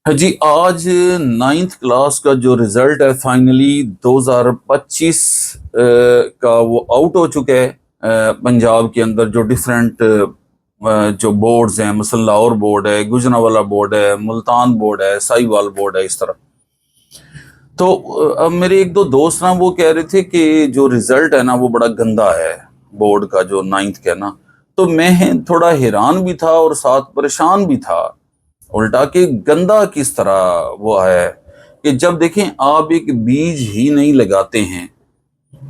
جی آج ninth class کا جو رزلٹ ہے فائنلی 2025 کا وہ آؤٹ ہو چکا ہے پنجاب کے اندر جو ڈفرینٹ جو بورڈز ہیں، مثلا لاہور بورڈ ہے، گجرانوالہ بورڈ ہے، ملتان بورڈ ہے، سائی وال بورڈ ہے، اس طرح. تو اب میرے ایک دو دوست نا وہ کہہ رہے تھے کہ جو رزلٹ ہے نا وہ بڑا گندا ہے بورڈ کا، جو نائنتھ کا نا. تو میں تھوڑا حیران بھی تھا اور ساتھ پریشان بھی تھا الٹا کہ گندا کس طرح وہ ہے کہ جب دیکھیں آپ ایک بیج ہی نہیں لگاتے ہیں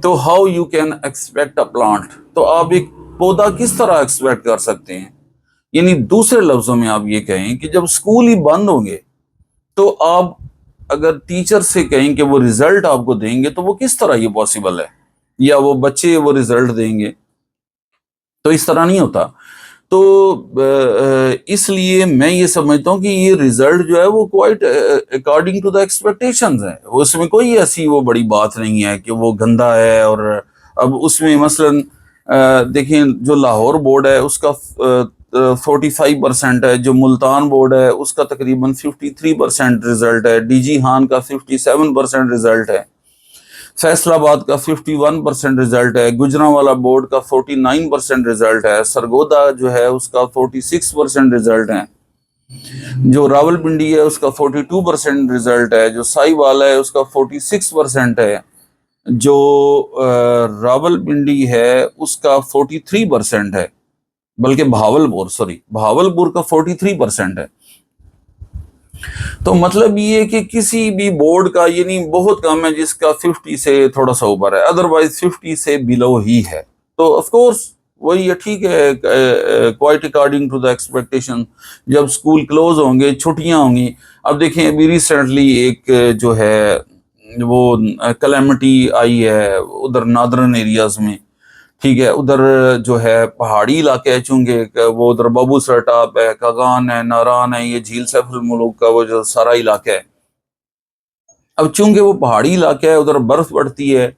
تو how you can expect a plant, تو آپ ایک پودا کس طرح ایکسپیکٹ کر سکتے ہیں. یعنی دوسرے لفظوں میں آپ یہ کہیں کہ جب اسکول ہی بند ہوں گے تو آپ اگر ٹیچر سے کہیں کہ وہ رزلٹ آپ کو دیں گے تو وہ کس طرح یہ پاسبل ہے، یا وہ بچے وہ رزلٹ دیں گے؟ تو اس طرح نہیں ہوتا. تو اس لیے میں یہ سمجھتا ہوں کہ یہ رزلٹ جو ہے وہ quite according to the expectations ہے، اس میں کوئی ایسی وہ بڑی بات نہیں ہے کہ وہ گندا ہے. اور اب اس میں مثلا دیکھیں جو لاہور بورڈ ہے اس کا 45% ہے، جو ملتان بورڈ ہے اس کا تقریباً 53% رزلٹ ہے، ڈی جی خان کا 57% رزلٹ ہے، فیصل آباد کا 51% رزلٹ ہے، گجرانوالہ بورڈ کا 49% رزلٹ ہے، سرگودا جو ہے اس کا 46% رزلٹ ہے، جو راول پنڈی ہے اس کا 42% رزلٹ ہے، جو سائی والا ہے اس کا 46% ہے، جو راول پنڈی ہے اس کا 43% ہے، بلکہ بھاولپور کا 43% ہے. تو مطلب یہ ہے کہ کسی بھی بورڈ کا یعنی بہت کم ہے جس کا 50 سے تھوڑا سا اوپر ہے، ادروائز 50 سے بلو ہی ہے. تو آف کورس وہی ہے، ٹھیک ہے، quite according to the expectation. جب اسکول کلوز ہوں گے، چھٹیاں ہوں گی. اب دیکھیں ابھی ریسنٹلی ایک جو ہے وہ کلیمٹی آئی ہے ادھر نادرن ایریاز میں، ٹھیک ہے، ادھر جو ہے پہاڑی علاقے ہے، چونکہ وہ ادھر بابو سر ٹاپ ہے، کاغان ہے، ناران ہے، یہ جھیل سیف الملوک کا وہ جو سارا علاقہ ہے. اب چونکہ وہ پہاڑی علاقہ ہے، ادھر برف پڑتی ہے،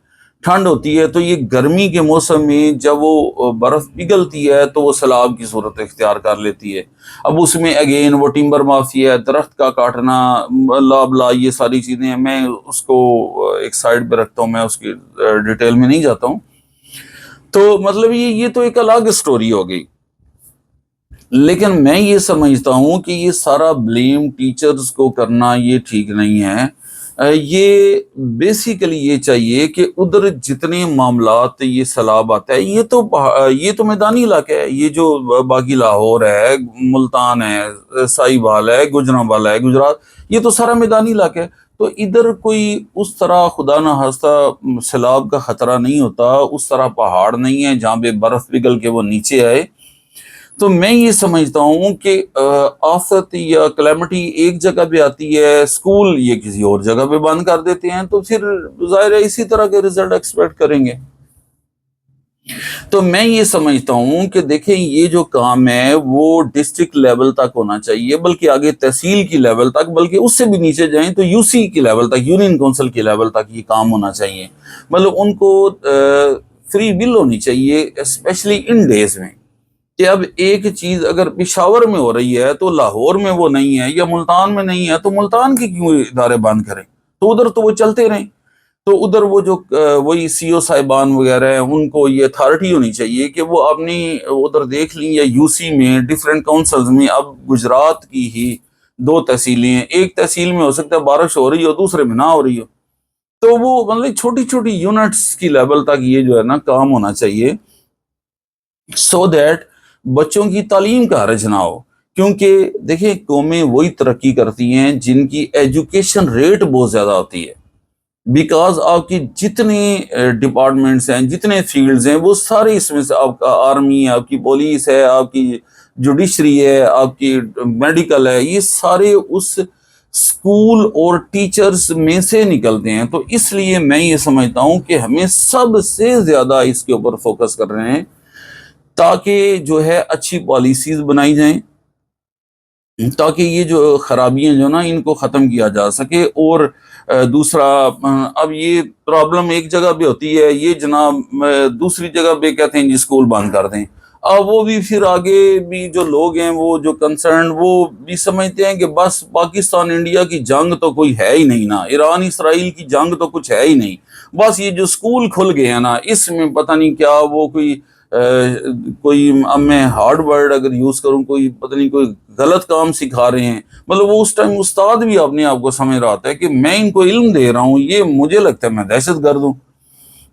ٹھنڈ ہوتی ہے، تو یہ گرمی کے موسم میں جب وہ برف پگھلتی ہے تو وہ سیلاب کی صورت اختیار کر لیتی ہے. اب اس میں اگین وہ ٹمبر مافیا ہے، درخت کا کاٹنا، لا بلا، یہ ساری چیزیں ہیں. میں اس کو ایک سائڈ پہ رکھتا ہوں، میں اس کی ڈیٹیل میں نہیں جاتا ہوں. تو مطلب یہ تو ایک الگ سٹوری ہو گئی. لیکن میں یہ سمجھتا ہوں کہ یہ سارا بلیم ٹیچرز کو کرنا یہ ٹھیک نہیں ہے. یہ بیسیکلی یہ چاہیے کہ ادھر جتنے معاملات یہ سیلاب آتا ہے یہ تو میدانی علاقہ ہے. یہ جو باقی لاہور ہے، ملتان ہے، سائی وال ہے، گجرانوالہ ہے، گجرات، یہ تو سارا میدانی علاقہ ہے. تو ادھر کوئی اس طرح خدا نہ خواستہ سیلاب کا خطرہ نہیں ہوتا، اس طرح پہاڑ نہیں ہے جہاں پہ برف پگھل کے وہ نیچے آئے. تو میں یہ سمجھتا ہوں کہ آفت یا کلیمٹی ایک جگہ پہ آتی ہے، اسکول یہ کسی اور جگہ پہ بند کر دیتے ہیں، تو پھر ظاہر ہے اسی طرح کے رزلٹ ایکسپیکٹ کریں گے. تو میں یہ سمجھتا ہوں کہ دیکھیں یہ جو کام ہے وہ ڈسٹرکٹ لیول تک ہونا چاہیے، بلکہ آگے تحصیل کی لیول تک، بلکہ اس سے بھی نیچے جائیں تو یو سی کی لیول تک، یونین کونسل کی لیول تک یہ کام ہونا چاہیے. مطلب ان کو فری ول ہونی چاہیے، اسپیشلی ان ڈیز میں، کہ اب ایک چیز اگر پشاور میں ہو رہی ہے تو لاہور میں وہ نہیں ہے، یا ملتان میں نہیں ہے تو ملتان کے کیوں ادارے بند کریں؟ تو ادھر تو وہ چلتے رہیں. تو ادھر وہ جو وہی سی او صاحبان وغیرہ ہیں ان کو یہ اتھارٹی ہونی چاہیے کہ وہ اپنی ادھر دیکھ لیں، یا یو سی میں ڈفرینٹ کونسلز میں. اب گجرات کی ہی 2 تحصیلیں ہیں، ایک تحصیل میں ہو سکتا ہے بارش ہو رہی ہو، دوسرے میں نہ ہو رہی ہو. تو وہ مطلب چھوٹی چھوٹی یونٹس کی لیول تک یہ جو ہے نا کام ہونا چاہیے، سو دیٹ بچوں کی تعلیم کا حرج نہ ہو. کیونکہ دیکھیں قومیں وہی ترقی کرتی ہیں جن کی ایجوکیشن ریٹ بہت زیادہ ہوتی ہے. بیکاز آپ کی جتنے ڈپارٹمنٹس ہیں، جتنے فیلڈز ہیں، وہ سارے اس میں سے، آپ کا آرمی ہے، آپ کی پولیس ہے، آپ کی جوڈیشری ہے، آپ کی میڈیکل ہے، یہ سارے اس اسکول اور ٹیچرز میں سے نکلتے ہیں. تو اس لیے میں یہ سمجھتا ہوں کہ ہمیں سب سے زیادہ اس کے اوپر فوکس کر رہے ہیں تاکہ جو ہے اچھی پالیسیز بنائی جائیں، تاکہ یہ جو خرابیاں جو نا ان کو ختم کیا جا سکے. اور دوسرا، اب یہ پرابلم ایک جگہ پہ ہوتی ہے، یہ جناب دوسری جگہ پہ کہتے ہیں جی اسکول بند کر دیں. وہ بھی پھر آگے بھی جو لوگ ہیں وہ جو کنسرن وہ بھی سمجھتے ہیں کہ بس پاکستان انڈیا کی جنگ تو کوئی ہے ہی نہیں نا، ایران اسرائیل کی جنگ تو کچھ ہے ہی نہیں، بس یہ جو سکول کھل گئے ہیں نا اس میں پتہ نہیں کیا وہ کوئی اب میں ہارڈ ورڈ اگر یوز کروں کوئی پتہ نہیں کوئی غلط کام سکھا رہے ہیں، مطلب وہ اس ٹائم استاد بھی اپنے آپ کو سمجھ رہا تھا کہ میں ان کو علم دے رہا ہوں، یہ مجھے لگتا ہے میں دہشت گرد ہوں،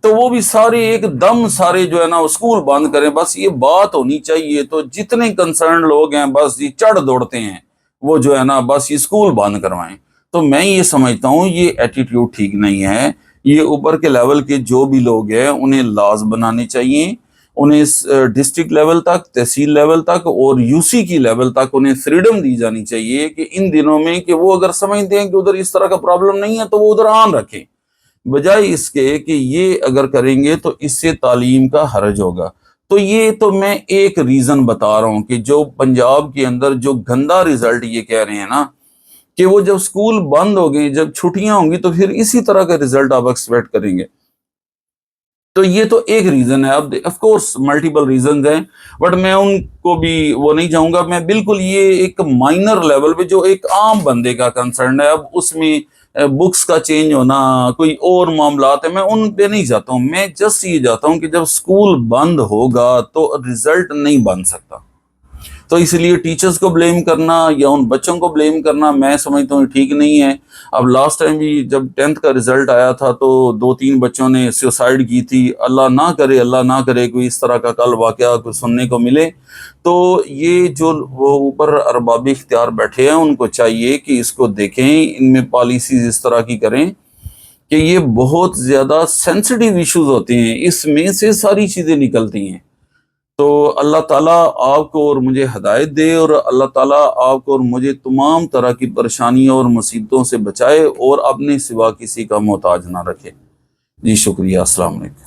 تو وہ بھی سارے ایک دم سارے جو ہے نا اسکول بند کریں، بس یہ بات ہونی چاہیے۔ تو جتنے کنسرن لوگ ہیں بس یہ چڑھ دوڑتے ہیں، وہ جو ہے نا بس یہ اسکول بند کروائیں۔ تو میں یہ سمجھتا ہوں یہ ایٹیٹیوڈ ٹھیک نہیں ہے، یہ اوپر کے لیول کے جو بھی لوگ ہیں انہیں لاز بنانے چاہیے، انہیں ڈسٹرکٹ لیول تک، تحصیل لیول تک اور یو سی کی لیول تک انہیں فریڈم دی جانی چاہیے کہ ان دنوں میں کہ وہ اگر سمجھتے ہیں کہ ادھر اس طرح کا پرابلم نہیں ہے تو وہ ادھر آن رکھیں، بجائے اس کے کہ یہ اگر کریں گے تو اس سے تعلیم کا حرج ہوگا۔ تو یہ تو میں ایک ریزن بتا رہا ہوں کہ جو پنجاب کے اندر جو گندا رزلٹ یہ کہہ رہے ہیں نا کہ وہ جب سکول بند ہو گئے، جب چھٹیاں ہوں گی تو پھر اسی طرح کا رزلٹ آپ ایکسپیکٹ کریں گے۔ تو یہ تو ایک ریزن ہے، اب آف کورس ملٹیپل ریزنز ہیں، بٹ میں ان کو بھی وہ نہیں چاہوں گا، میں بالکل یہ ایک مائنر لیول پہ جو ایک عام بندے کا کنسرن ہے، اب اس میں بکس کا چینج ہونا کوئی اور معاملات ہیں، میں ان پہ نہیں جاتا ہوں، میں جسٹ یہ جاتا ہوں کہ جب سکول بند ہوگا تو رزلٹ نہیں بن سکتا، تو اس لیے ٹیچرز کو بلیم کرنا یا ان بچوں کو بلیم کرنا میں سمجھتا ہوں ٹھیک نہیں ہے۔ اب لاسٹ ٹائم بھی جب 10th کا رزلٹ آیا تھا تو 2-3 بچوں نے سوسائڈ کی تھی، اللہ نہ کرے کوئی اس طرح کا کل واقعہ کوئی سننے کو ملے۔ تو یہ جو وہ اوپر ارباب اختیار بیٹھے ہیں ان کو چاہیے کہ اس کو دیکھیں، ان میں پالیسیز اس طرح کی کریں کہ یہ بہت زیادہ سینسٹیو ایشوز ہوتے ہیں، اس میں سے ساری چیزیں نکلتی ہیں۔ تو اللہ تعالیٰ آپ کو اور مجھے ہدایت دے، اور اللہ تعالیٰ آپ کو اور مجھے تمام طرح کی پریشانیوں اور مصیبتوں سے بچائے اور اپنے سوا کسی کا محتاج نہ رکھے۔ جی شکریہ، السلام علیکم۔